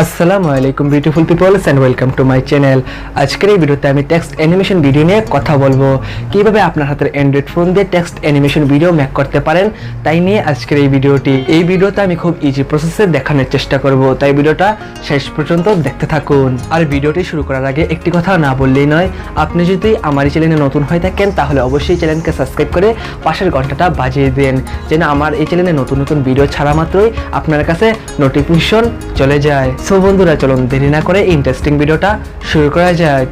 আসসালামু আলাইকুম beautiful people's and welcome to my channel. আজকের এই ভিডিওতে আমি টেক্সট অ্যানিমেশন ভিডিও নিয়ে কথা বলবো, কিভাবে আপনার হাতের অ্যান্ড্রয়েড ফোন দিয়ে টেক্সট অ্যানিমেশন ভিডিও মেক করতে পারেন, তাই নিয়ে আজকের এই ভিডিওটি। এই ভিডিওতে আমি খুব ইজি প্রসেসে দেখানোর চেষ্টা করব, তাই ভিডিওটা শেষ পর্যন্ত দেখতে থাকুন। আর ভিডিওটি শুরু করার আগে একটি কথা না বললেই নয়, আপনি যদি আমার চ্যানেলে নতুন হয়ে থাকেন তাহলে অবশ্যই চ্যানেলকে সাবস্ক্রাইব করে পাশের ঘন্টাটা বাজিয়ে দেন, যেন আমার এই চ্যানেলে নতুন নতুন ভিডিও ছাড়া মাত্রই আপনার কাছে নোটিফিকেশন চলে যায়। সো বন্ধুরা, চলুন দেরি না করে ইন্টারেস্টিং ভিডিওটা শুরু করা যাক।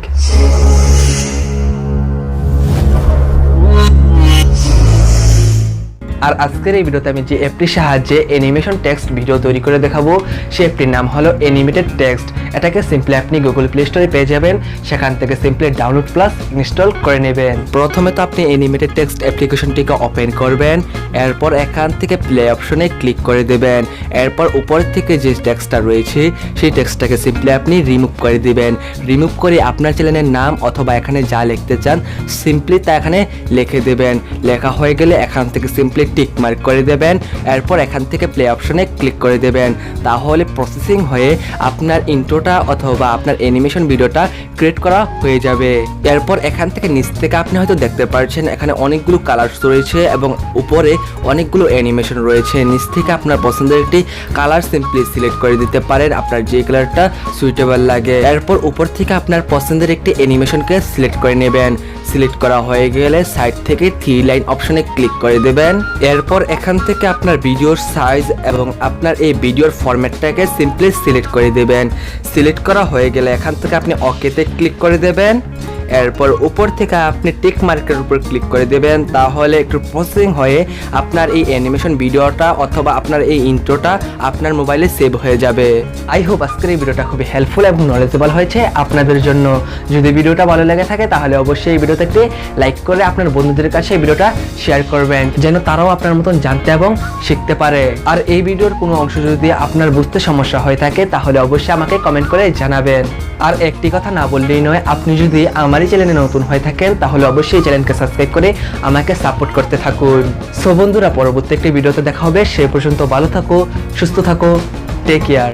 আর আজকের এই ভিডিওতে আমি যে অ্যাপটির সাহায্যে অ্যানিমেশন টেক্সট ভিডিও তৈরি করে দেখাবো, সেই অ্যাপটির নাম হলো অ্যানিমেটেড টেক্সট। এটাকে সিম্পলি আপনি গুগল প্লে স্টোরে পেয়ে যাবেন, সেখান থেকে সিম্পলি ডাউনলোড প্লাস ইনস্টল করে নেবেন। প্রথমে তো আপনি অ্যানিমেটেড টেক্সট অ্যাপ্লিকেশনটিকে ওপেন করবেন, এরপর এখান থেকে প্লে অপশনে ক্লিক করে দেবেন। এরপর উপরের থেকে যে টেক্সটটা রয়েছে সেই টেক্সটটাকে সিম্পলি আপনি রিমুভ করে দিবেন। রিমুভ করে আপনার চ্যানেলের নাম অথবা এখানে যা লিখতে চান সিম্পলি তা এখানে লিখে দেবেন। লেখা হয়ে গেলে এখান থেকে সিম্পলি টিক মার্ক করে দেবেন। এরপর এখান থেকে প্লে অপশনে ক্লিক করে দেবেন। তাহলে প্রসেসিং হয়ে আপনার ইন্ট্রোটা অথবা আপনার অ্যানিমেশন ভিডিওটা ক্রিয়েট করা হয়ে যাবে। এরপর এখান থেকে নিচ থেকে আপনি হয়তো দেখতে পাচ্ছেন এখানে অনেকগুলো কালার্স রয়েছে এবং উপরে অনেকগুলো অ্যানিমেশন রয়েছে। নিচ থেকে আপনার পছন্দের একটি কালার সিম্পলি সিলেক্ট করে দিতে পারেন, আপনার যে কালারটা সুইটেবল লাগে। এরপর উপর থেকে আপনার পছন্দের একটি অ্যানিমেশনকে সিলেক্ট করে নেবেন। সিলেক্ট করা হয়ে গেলে সাইড থেকে 3 লাইন অপশনে ক্লিক করে দেবেন। এরপর এখান থেকে আপনার ভিডিওর সাইজ এবং আপনার এই ভিডিওর ফরম্যাটটাকে সিম্পলি সিলেক্ট করে দেবেন। সিলেক্ট করা হয়ে গেলে এখান থেকে আপনি ওকেতে ক্লিক করে দেবেন। এরপর উপর থেকে আপনি টিক মার্কের উপর ক্লিক করে দেবেন। তাহলে একটু প্রসেসিং হয়ে আপনার এই অ্যানিমেশন ভিডিওটা অথবা আপনার এই ইন্ট্রোটা আপনার মোবাইলে সেভ হয়ে যাবে। আই হোপ আজকের এই ভিডিওটা খুবই হেল্পফুল এবং নলেজেবল হয়েছে আপনাদের জন্য। যদি ভিডিওটা ভালো লেগে থাকে তাহলে অবশ্যই এই ভিডিওতে একটি লাইক করে আপনার বন্ধুদের কাছে এই ভিডিওটা শেয়ার করবেন, যেন তারাও আপনার মতন জানতে এবং শিখতে পারে। আর এই ভিডিওর কোনো অংশ যদি আপনার বুঝতে সমস্যা হয়ে থাকে তাহলে অবশ্যই আমাকে কমেন্ট করে জানাবেন। আর একটি কথা না বললেই নয়, আপনি যদি আমার চ্যানেলে নতুন হয়ে থাকেন তাহলে অবশ্যই চ্যানেলকে সাবস্ক্রাইব করে আমাকে সাপোর্ট করতে থাকুন। সো বন্ধুরা, পরবর্তী একটি ভিডিওতে দেখা হবে। সে পর্যন্ত ভালো থাকো, সুস্থ থাকো, টেক কেয়ার।